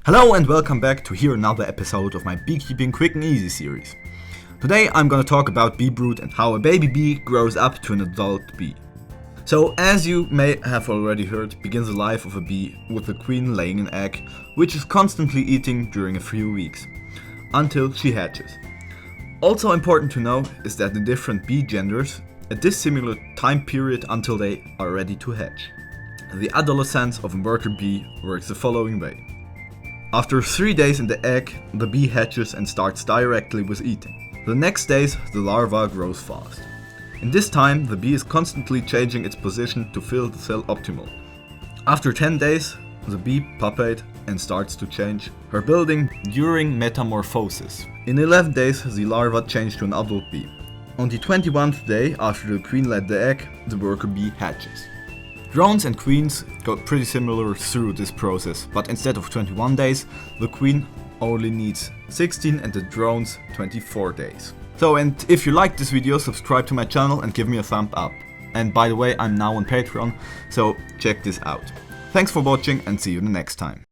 Hello and welcome back to here another episode of my Beekeeping Quick and Easy series. Today I'm gonna talk about bee brood and how a baby bee grows up to an adult bee. So as you may have already heard, begins the life of a bee with the queen laying an egg, which is constantly eating during a few weeks, until she hatches. Also important to know is that the different bee genders a dissimilar time period until they are ready to hatch. The adolescence of a worker bee works the following way. After 3 days in the egg, the bee hatches and starts directly with eating. The next days, the larva grows fast. In this time, the bee is constantly changing its position to fill the cell optimal. After 10 days, the bee pupate and starts to change her building during metamorphosis. In 11 days, the larva changes to an adult bee. On the 21st day after the queen laid the egg, the worker bee hatches. Drones and queens go pretty similar through this process, but instead of 21 days, the queen only needs 16 and the drones 24 days. So, and if you liked this video, subscribe to my channel and give me a thumb up. And by the way, I'm now on Patreon, so check this out. Thanks for watching and see you the next time.